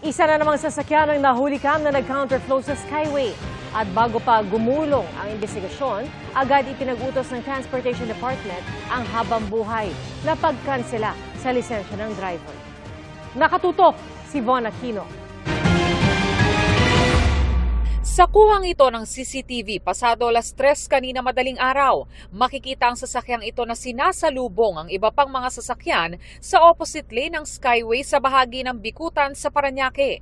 Isa na namang sasakyan ang nahulikam na nag-counterflow sa Skyway. At bago pa gumulong ang investigasyon, agad ipinag-utos ng Transportation Department ang habang buhay na pagkansela sa lisensya ng driver. Nakatutok si Von Aquino. Sa kuhang ito ng CCTV, pasado 3:00 kanina madaling araw, makikita ang sasakyang ito na sinasalubong ang iba pang mga sasakyan sa opposite lane ng Skyway sa bahagi ng Bikutan sa Parañaque.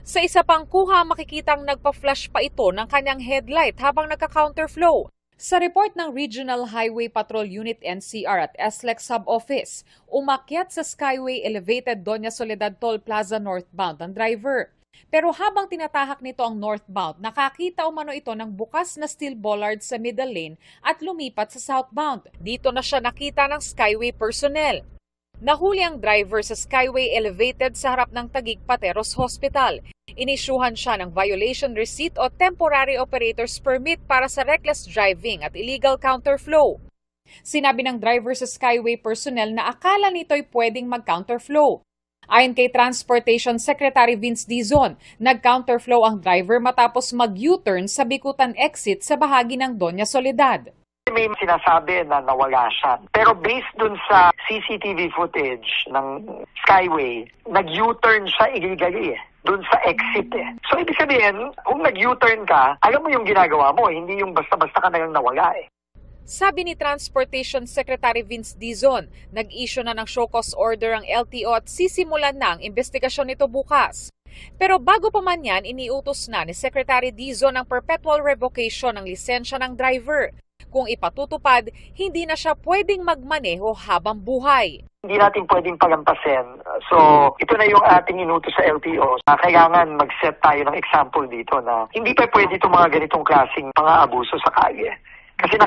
Sa isa pang kuha, makikitang nagpa-flash pa ito ng kanyang headlight habang nagka-counterflow. Sa report ng Regional Highway Patrol Unit NCR at SLEC Sub-Office, umakyat sa Skyway Elevated Doña Soledad Toll Plaza northbound ang driver. Pero habang tinatahak nito ang northbound, nakakita umano ito ng bukas na steel bollard sa middle lane at lumipat sa southbound. Dito na siya nakita ng Skyway personnel. Nahuli ang driver sa Skyway Elevated sa harap ng Taguig Pateros Hospital. Inisyuhan siya ng violation receipt o temporary operator's permit para sa reckless driving at illegal counterflow. Sinabi ng driver sa Skyway personnel na akala nito'y pwedeng mag-counterflow. Ayon kay Transportation Secretary Vince Dizon, nag-counterflow ang driver matapos mag-U-turn sa Bikutan exit sa bahagi ng Doña Soledad. May sinasabi na nawala siya. Pero based dun sa CCTV footage ng Skyway, nag-U-turn siya illegally dun sa exit So ibig sabihin, kung nag-U-turn ka, alam mo yung ginagawa mo, hindi yung basta-basta ka na lang nawala Sabi ni Transportation Secretary Vince Dizon, nag-issue na ng show cause order ang LTO at sisimulan na ang investigasyon nito bukas. Pero bago pa man yan, iniutos na ni Secretary Dizon ang perpetual revocation ng lisensya ng driver. Kung ipatutupad, hindi na siya pwedeng magmaneho habang buhay. Hindi natin pwedeng palampasin. So, ito na yung ating inutos sa LTO. Kailangan mag-set tayo ng example dito na hindi pa pwede itong mga ganitong klaseng pang-aabuso sa kalye. Kasi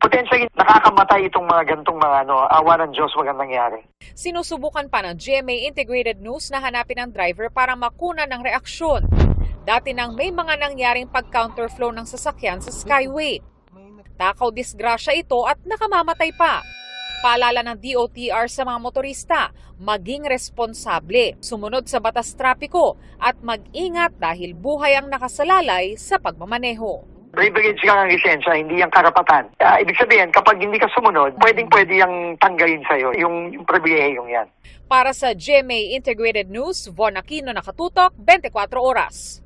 potentially nakakamatay itong mga ganitong mga awa ng Diyos, wag ang nangyari. Sinusubukan pa ng GMA Integrated News na hanapin ang driver para makuna ng reaksyon. Dati nang may mga nangyaring pag-counterflow ng sasakyan sa Skyway. Takaw disgrasya ito at nakamamatay pa. Paalala ng DOTR sa mga motorista, maging responsable, sumunod sa batas trapiko at mag-ingat dahil buhay ang nakasalalay sa pagmamaneho. Privilege ka ng lisensya, hindi yung karapatan. Ibig sabihin, kapag hindi ka sumunod, pwedeng-pwede yung tanggalin sa'yo, yung pribilehiyong yan. Para sa GMA Integrated News, Von Aquino, nakatutok, 24 oras.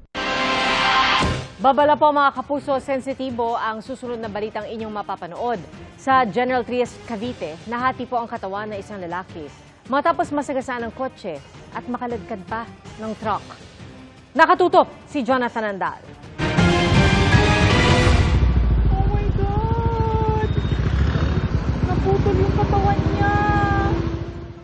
Babala po mga kapuso, sensitibo ang susunod na balitang inyong mapapanood. Sa General Trias, Cavite, nahati po ang katawan ng isang lalaki matapos masagasaan ng kotse at makaladkad pa ng truck. Nakatutok si Jonathan Andal. Oh my God! Naputol yung katawan niya!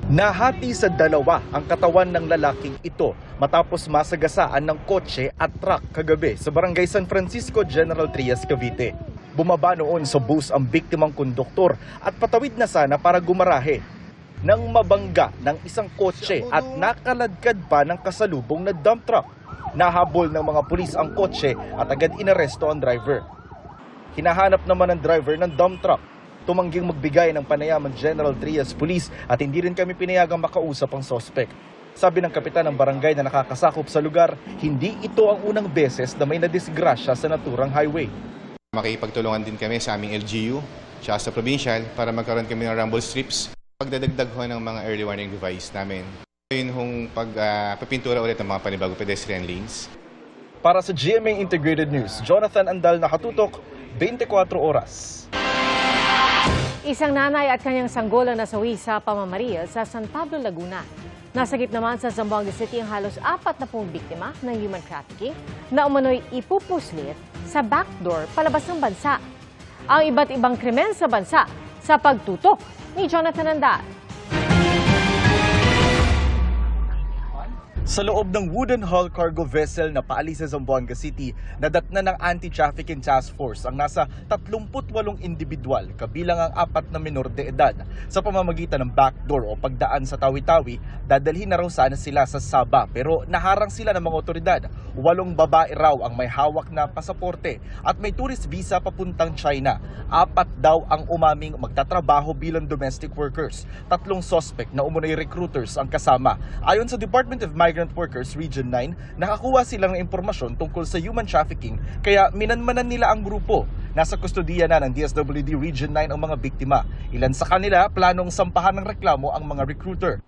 Nahati sa dalawa ang katawan ng lalaking ito matapos masagasaan ng kotse at truck kagabi sa Barangay San Francisco, General Trias, Cavite. Bumaba noon sa bus ang biktimang konduktor at patawid na sana para gumarahe nang mabangga ng isang kotse at nakaladkad pa ng kasalubong na dump truck. Nahabol ng mga pulis ang kotse at agad inaresto ang driver. Hinahanap naman ang driver ng dump truck. Tumangging magbigay ng panayam ang General Trias Police at hindi rin kami pinayagang makausap ang suspect. Sabi ng kapitan ng barangay na nakakasakop sa lugar, hindi ito ang unang beses na may nadisgrasya sa naturang highway. Makikipagtulungan din kami sa aming LGU, siya sa provincial, para magkaroon kami ng rumble strips. Pagdadagdag ho ng mga early warning device namin. Yun hong pagpapintura ulit ng mga panibagong pedestrian lanes. Para sa GMA Integrated News, Jonathan Andal, nakatutok, 24 oras. Isang nanay at kanyang sanggol ang nasawi sa pamamaril sa San Pablo, Laguna. Nasagip naman sa Zamboanga City ang halos 40 biktima ng human trafficking na umano'y ipupuslit sa backdoor palabas ng bansa. Ang iba't ibang krimen sa bansa sa pagtutok ni Jonathan Andal. Sa loob ng wooden hull cargo vessel na paalis sa Zamboanga City, nadatna ng Anti-Trafficking Task Force ang nasa 38 individual, kabilang ang 4 na menor de edad. Sa pamamagitan ng backdoor o pagdaan sa Tawi-Tawi, dadalhin na raw sana sila sa Sabah pero naharang sila ng mga otoridad. 8 babae raw ang may hawak na pasaporte at may tourist visa papuntang China. 4 daw ang umaming magtatrabaho bilang domestic workers. 3 suspect na umunoy recruiters ang kasama. Ayon sa Department of Migrant Migrant Workers Region 9, nakakuha sila ng impormasyon tungkol sa human trafficking kaya minanmanan nila ang grupo. Nasa kustodiya na ng DSWD Region 9 ang mga biktima. Ilan sa kanila planong sampahan ng reklamo ang mga recruiter.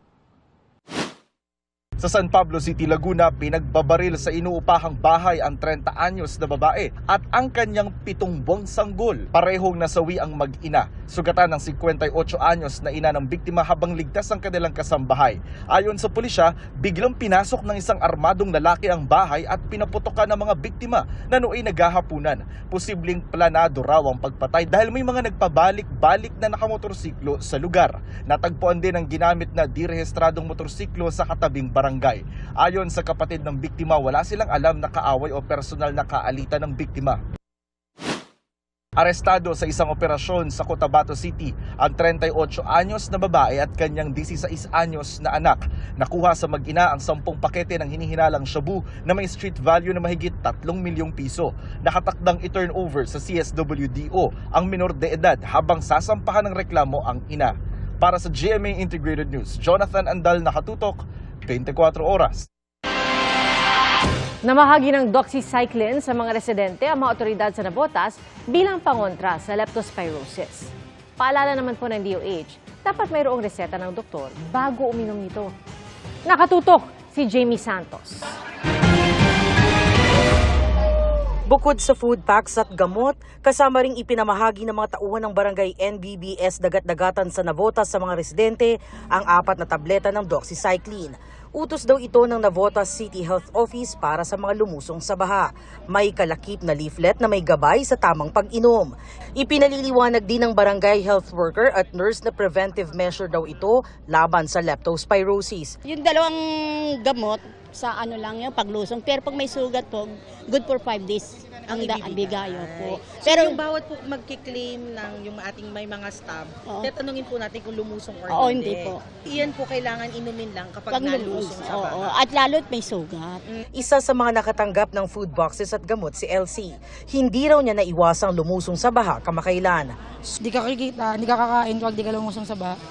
Sa San Pablo City, Laguna, pinagbabaril sa inuupahang bahay ang 30 anyos na babae at ang kanyang 7 buwang sanggol. Parehong nasawi ang mag-ina. Sugatan ng 58 anyos na ina ng biktima habang ligtas ang kanilang kasambahay. Ayon sa pulisya, biglang pinasok ng isang armadong lalaki ang bahay at pinaputokan ng mga biktima na nooy naghahapunan. Posibleng planado raw ang pagpatay dahil may mga nagpabalik-balik na nakamotorsiklo sa lugar. Natagpuan din ang ginamit na direhistradong motorsiklo sa katabing barangay. Ayon sa kapatid ng biktima, wala silang alam na kaaway o personal na kaalitan ng biktima. Arestado sa isang operasyon sa Cotabato City ang 38 anyos na babae at kanyang 16 anyos na anak. Nakuha sa mag-ina ang 10 pakete ng hinihinalang shabu na may street value na mahigit 3 milyong piso. Nakatakdang i-turn over sa CSWDO ang minor de edad habang sasampahan ng reklamo ang ina. Para sa GMA Integrated News, Jonathan Andal, nakatutok, 24 oras. Namahagi ng doxycycline sa mga residente ang mga otoridad sa Navotas bilang pangontra sa leptospirosis. Paalala naman po ng DOH, dapat mayroong reseta ng doktor bago uminom nito. Nakatutok si Jamie Santos. Bukod sa food packs at gamot, kasama ring ipinamahagi ng mga tauhan ng barangay NBBS Dagat-Dagatan sa Navotas sa mga residente ang 4 na tableta ng doxycycline. Utos daw ito ng Navotas City Health Office para sa mga lumusong sa baha. May kalakip na leaflet na may gabay sa tamang pag-inom. Ipinaliliwanag din ng barangay health worker at nurse na preventive measure daw ito laban sa leptospirosis. Yung dalawang gamot sa ano lang yung paglusong, pero pag may sugat po, good for 5 days ang bigayo po. So pero yung bawat po magki-claim ng yung ating may mga staff, tatanungin po natin kung lumusong or hindi po. Iyan po kailangan inumin lang kapag nalusong sa baha. At lalo't may sugat. Isa sa mga nakatanggap ng food boxes at gamot si LC. Hindi raw niya naiwasang lumusong sa baha kamakailan. Hindi ka kikita, hindi ka kakain pag di ka lumusong sa baha.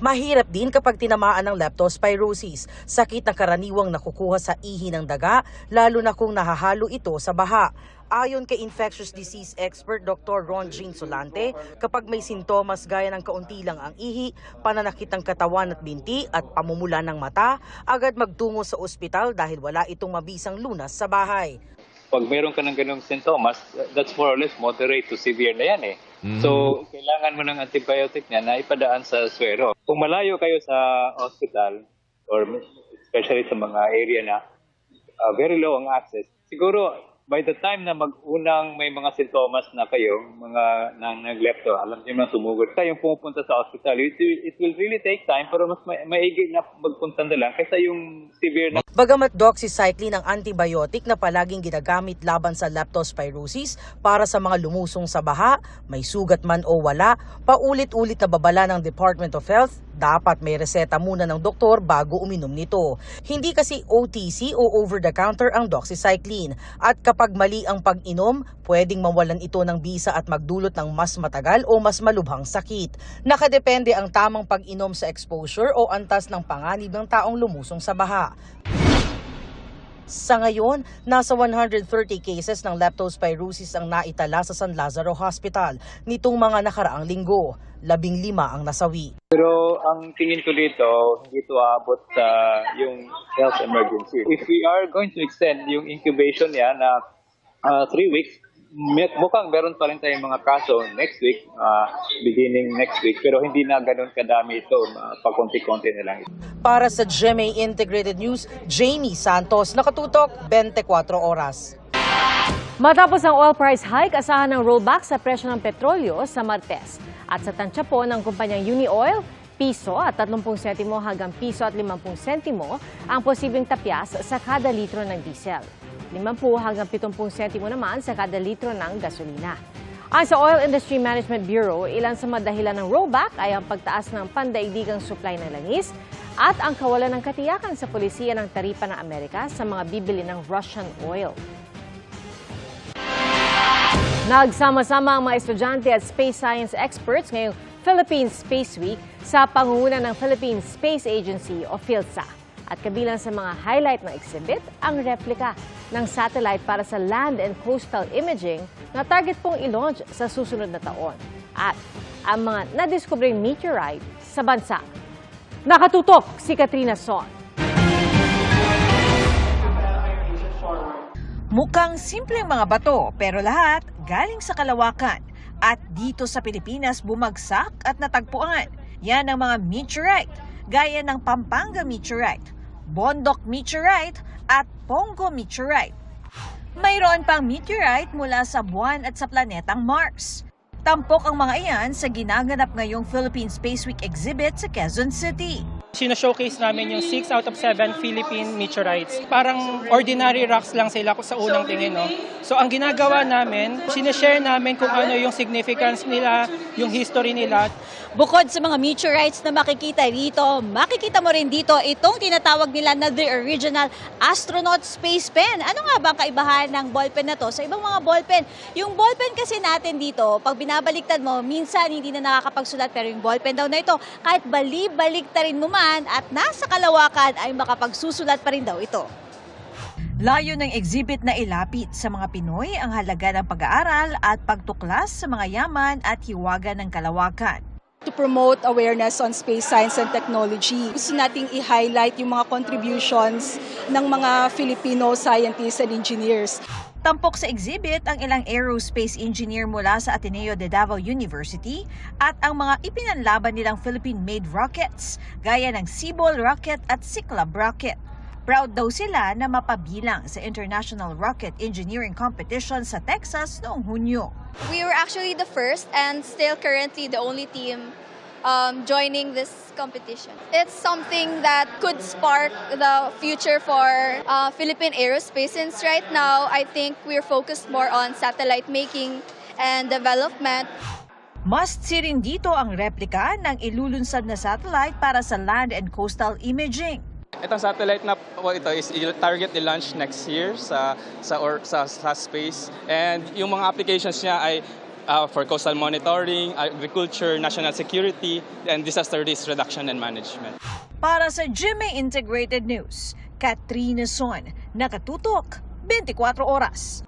Mahirap din kapag tinamaan ng leptospirosis, sakit na karaniwang nakukuha sa ihi ng daga, lalo na kung nahahalo ito sa baha. Ayon kay infectious disease expert Dr. Ron Jean Solante, kapag may sintomas gaya ng kaunti lang ang ihi, pananakit ng katawan at binti at pamumula ng mata, agad magtungo sa ospital dahil wala itong mabisang lunas sa bahay. Pag mayroon ka ng ganung sintomas, that's more or less moderate to severe na yan eh. So, kailangan mo ng antibiotic niya na ipadaan sa swero. Kung malayo kayo sa hospital, or especially sa mga area na very low ang access, siguro by the time na mag-unang may mga sintomas na kayo, mga nag-lepto, alam niyo na sumugod kayong pumupunta sa hospital, it will really take time pero mas maigi na magpunta na lang kaysa yung severe na. Bagamat doxycycline ang antibiotic na palaging ginagamit laban sa leptospirosis para sa mga lumusong sa baha, may sugat man o wala, paulit-ulit na babala ng Department of Health, dapat may reseta muna ng doktor bago uminom nito. Hindi kasi OTC o over-the-counter ang doxycycline at kapag mali ang pag-inom, pwedeng mawalan ito ng bisa at magdulot ng mas matagal o mas malubhang sakit. Nakadepende ang tamang pag-inom sa exposure o antas ng panganib ng taong lumusong sa baha. Sa ngayon, nasa 130 cases ng leptospirosis ang naitala sa San Lazaro Hospital nitong mga nakaraang linggo. 15 ang nasawi. Pero ang tingin ko dito, hindi ito aabot sa yung health emergency. If we are going to extend yung incubation niya na 3 weeks, mukhang meron pa rin tayong mga kaso next week, beginning next week, pero hindi na ganun kadami ito, pakunti-kunti na lang. Para sa GMA Integrated News, Jamie Santos, nakatutok 24 oras. Matapos ang oil price hike, asahan ng rollback sa presyo ng petrolyo sa Martes. At sa tansya po ng kumpanyang Unioil, piso at 30 sentimo hanggang piso at 50 sentimo ang posibleng tapyas sa kada litro ng diesel. 50 hanggang 70 sentimo naman sa kada litro ng gasolina. Ayon sa Oil Industry Management Bureau, ilan sa madahilan ng rollback ay ang pagtaas ng pandaigdigang supply ng langis at ang kawalan ng katiyakan sa polisiya ng taripa ng Amerika sa mga bibili ng Russian oil. Nagsama-sama ang mga estudyante at space science experts ngayong Philippine Space Week sa pangunguna ng Philippine Space Agency o PhilSA. At kabilang sa mga highlight ng exhibit, ang replika ng satellite para sa land and coastal imaging na target pong i-launch sa susunod na taon. At ang mga nadiskubreng meteorite sa bansa. Nakatutok si Katrina Son. Mukhang simpleng mga bato pero lahat galing sa kalawakan. At dito sa Pilipinas bumagsak at natagpuan. Yan ang mga meteorite, gaya ng Pampanga meteorite, Bondok meteorite at Pongo meteorite. Mayroon pang meteorite mula sa buwan at sa planetang Mars. Tampok ang mga iyan sa ginaganap ngayong Philippine Space Week exhibit sa Quezon City. Sino-showcase namin yung 6 out of 7 Philippine meteorites. Parang ordinary rocks lang sila sa unang tingin. No? So ang ginagawa namin, sinashare namin kung ano yung significance nila, yung history nila. Bukod sa mga meteorites na makikita rito, makikita mo rin dito itong tinatawag nila na the original astronaut space pen. Ano nga ba ang kaibahan ng ballpen na to sa ibang mga ballpen? Yung ballpen kasi natin dito, pag binabaliktad mo, minsan hindi na nakakapagsulat, pero yung ballpen daw na ito, kahit bali-baliktarin mo man at nasa kalawakan ay makapagsusulat pa rin daw ito. Layo ng exhibit na ilapit sa mga Pinoy ang halaga ng pag-aaral at pagtuklas sa mga yaman at hiwaga ng kalawakan. To promote awareness on space science and technology, gusto nating i-highlight yung mga contributions ng mga Filipino scientists and engineers. Tampok sa exhibit ang ilang aerospace engineer mula sa Ateneo de Davao University at ang mga ipinanlaban nilang Philippine-made rockets, gaya ng Sibol rocket at Cyclab rocket. Proud daw sila na mapabilang sa International Rocket Engineering Competition sa Texas noong Hunyo. We were actually the first and still currently the only team joining this competition. It's something that could spark the future for Philippine aerospace, since right now I think we're focused more on satellite making and development. Must-see rin dito ang replika ng ilulunsad na satellite para sa land and coastal imaging. Itong satellite na ito is target i-launch next year sa space, and yung mga applications niya ay for coastal monitoring, agriculture, national security, and disaster risk reduction and management. Para sa GMA Integrated News, Katrina Son, nakatutok 24 oras.